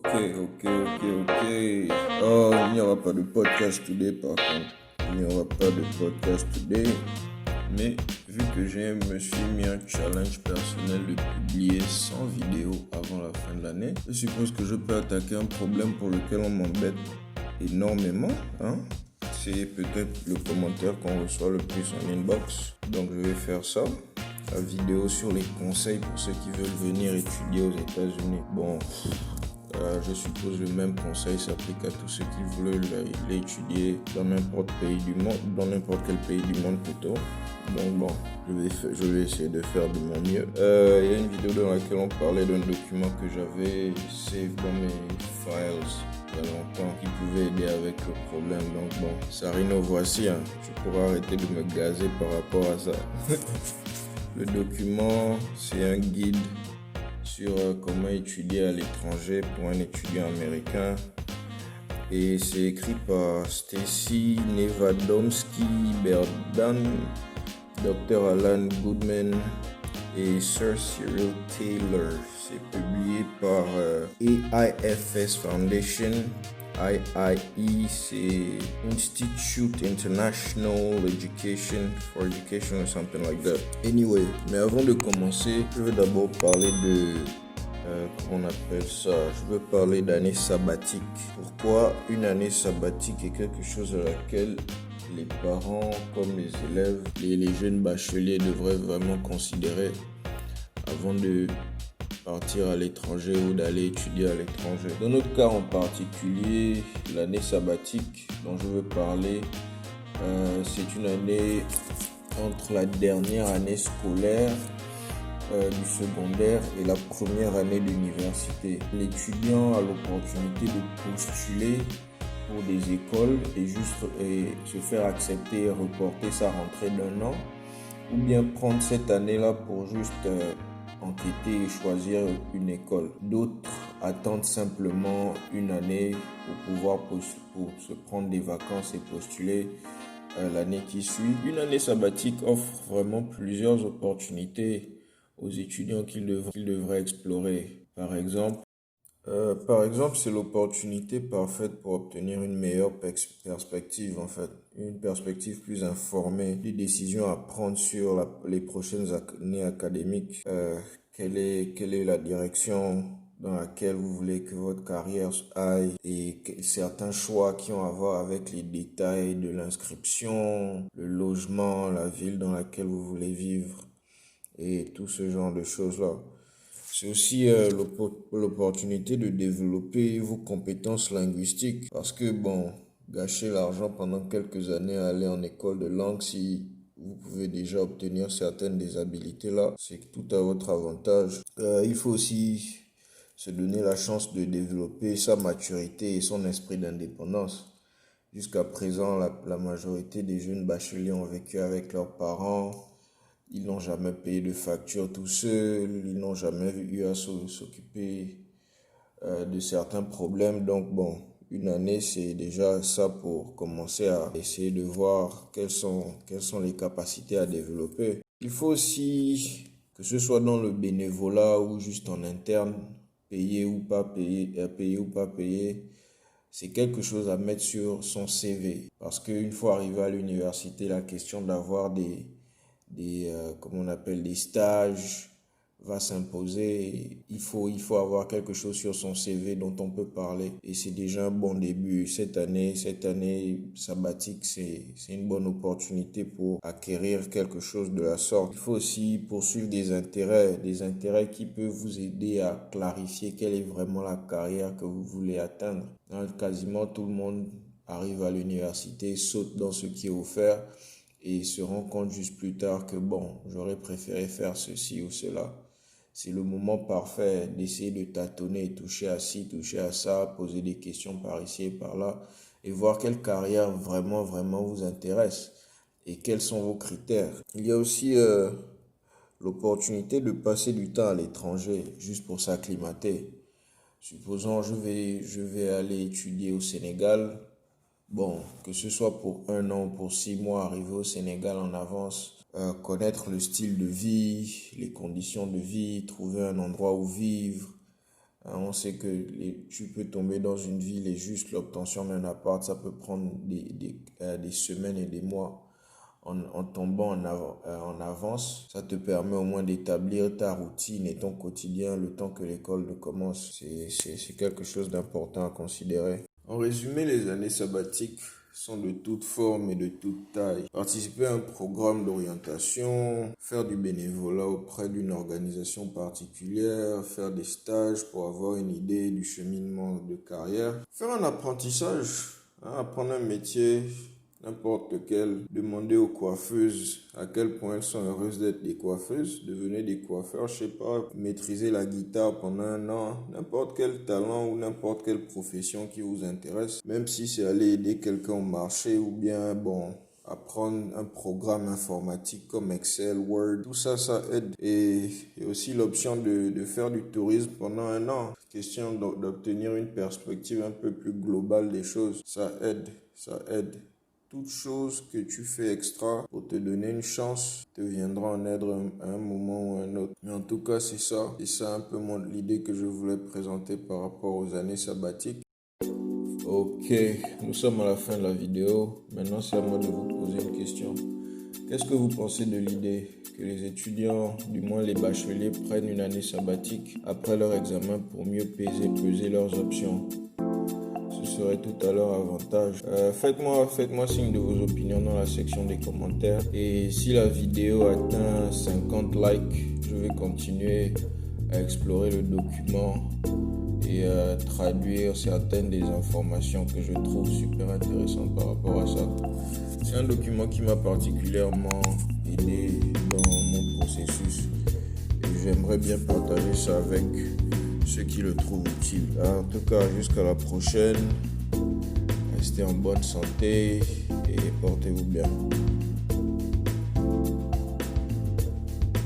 Ok. Oh, il n'y aura pas de podcast today par contre. Il n'y aura pas de podcast today. Mais vu que je me suis mis un challenge personnel de publier 100 vidéos avant la fin de l'année, je suppose que je peux attaquer un problème pour lequel on m'embête énormément. C'est peut-être le commentaire qu'on reçoit le plus en inbox. Donc je vais faire ça. La vidéo sur les conseils pour ceux qui veulent venir étudier aux États-Unis. Bon, je suppose le même conseil s'applique à tous ceux qui veulent l'étudier dans n'importe quel pays du monde plutôt. Donc bon, je vais essayer de faire de mon mieux. Il y a une vidéo dans laquelle on parlait d'un document que j'avais save dans mes files il y a longtemps qui pouvait aider avec le problème. Donc bon, Sarino, voici. Tu pourras arrêter de me gazer par rapport à ça. Le document, c'est un guide sur comment étudier à l'étranger pour un étudiant américain. Et c'est écrit par Stacy Nevadomski-Berdan, Dr. Alan Goodman et Sir Cyril Taylor. C'est publié par AIFS Foundation. IIE, c'est Institute International for Education or something like that. Anyway, mais avant de commencer, je veux d'abord parler de comment on appelle ça. Je veux parler d'année sabbatique. Pourquoi une année sabbatique est quelque chose à laquelle les parents, comme les élèves, les jeunes bacheliers devraient vraiment considérer avant de partir à l'étranger ou d'aller étudier à l'étranger. Dans notre cas en particulier, l'année sabbatique dont je veux parler, c'est une année entre la dernière année scolaire du secondaire et la première année d'université. L'étudiant a l'opportunité de postuler pour des écoles et se faire accepter et reporter sa rentrée d'1 an, ou bien prendre cette année-là pour juste enquêter et choisir une école. D'autres attendent simplement une année pour pouvoir pour se prendre des vacances et postuler l'année qui suit. Une année sabbatique offre vraiment plusieurs opportunités aux étudiants qu'ils devraient explorer. Par exemple, c'est l'opportunité parfaite pour obtenir une meilleure perspective, une perspective plus informée, des décisions à prendre sur les prochaines années académiques. Quelle est la direction dans laquelle vous voulez que votre carrière aille et certains choix qui ont à voir avec les détails de l'inscription, le logement, la ville dans laquelle vous voulez vivre et tout ce genre de choses-là. C'est aussi l'opportunité de développer vos compétences linguistiques parce que gâcher l'argent pendant quelques années à aller en école de langue, si vous pouvez déjà obtenir certaines des habilités là, c'est tout à votre avantage. Il faut aussi se donner la chance de développer sa maturité et son esprit d'indépendance. Jusqu'à présent, la majorité des jeunes bacheliers ont vécu avec leurs parents. Ils n'ont jamais payé de facture tout seuls, ils n'ont jamais eu à s'occuper de certains problèmes. Donc une année, c'est déjà ça pour commencer à essayer de voir quelles sont les capacités à développer. Il faut aussi, que ce soit dans le bénévolat ou juste en interne, payer ou pas payer, c'est quelque chose à mettre sur son CV. Parce qu'une fois arrivé à l'université, la question d'avoir des stages va s'imposer. Il faut avoir quelque chose sur son CV dont on peut parler et c'est déjà un bon début. Cette année sabbatique, c'est une bonne opportunité pour acquérir quelque chose de la sorte. Il faut aussi poursuivre des intérêts qui peuvent vous aider à clarifier quelle est vraiment la carrière que vous voulez atteindre. Quasiment tout le monde arrive à l'université, saute dans ce qui est offert et se rend compte juste plus tard que j'aurais préféré faire ceci ou cela. C'est le moment parfait d'essayer de tâtonner, toucher à ci, toucher à ça, poser des questions par ici et par là et voir quelle carrière vraiment vous intéresse et quels sont vos critères. Il y a aussi l'opportunité de passer du temps à l'étranger juste pour s'acclimater. Supposons je vais aller étudier au Sénégal. Que ce soit pour 1 an ou pour 6 mois, arriver au Sénégal en avance, connaître le style de vie, les conditions de vie, trouver un endroit où vivre, On sait que tu peux tomber dans une ville et juste l'obtention d'un appart, ça peut prendre des semaines et des mois. En tombant en avance, ça te permet au moins d'établir ta routine et ton quotidien le temps que l'école ne commence. C'est quelque chose d'important à considérer. En résumé, les années sabbatiques sont de toutes formes et de toutes tailles. Participer à un programme d'orientation, faire du bénévolat auprès d'une organisation particulière, faire des stages pour avoir une idée du cheminement de carrière, faire un apprentissage, apprendre un métier, n'importe lequel, demander aux coiffeuses à quel point elles sont heureuses d'être des coiffeuses, devenir des coiffeurs, je sais pas, maîtriser la guitare pendant un an, n'importe quel talent ou n'importe quelle profession qui vous intéresse, même si c'est aller aider quelqu'un au marché ou bien, apprendre un programme informatique comme Excel, Word, tout ça, ça aide. Et aussi l'option de faire du tourisme pendant un an, question d'obtenir une perspective un peu plus globale des choses, ça aide. Toute chose que tu fais extra pour te donner une chance te viendra en aide à un moment ou à un autre. Mais en tout cas, c'est ça. C'est ça un peu l'idée que je voulais présenter par rapport aux années sabbatiques. Ok, nous sommes à la fin de la vidéo. Maintenant, c'est à moi de vous poser une question. Qu'est-ce que vous pensez de l'idée que les étudiants, du moins les bacheliers, prennent une année sabbatique après leur examen pour mieux peser leurs options? Ce serait tout à leur avantage. Faites-moi signe de vos opinions dans la section des commentaires. Et si la vidéo atteint 50 likes, je vais continuer à explorer le document et à traduire certaines des informations que je trouve super intéressantes par rapport à ça. C'est un document qui m'a particulièrement aidé dans mon processus. Et j'aimerais bien partager ça avec ceux qui le trouvent utile. En tout cas, jusqu'à la prochaine. Restez en bonne santé et portez-vous bien.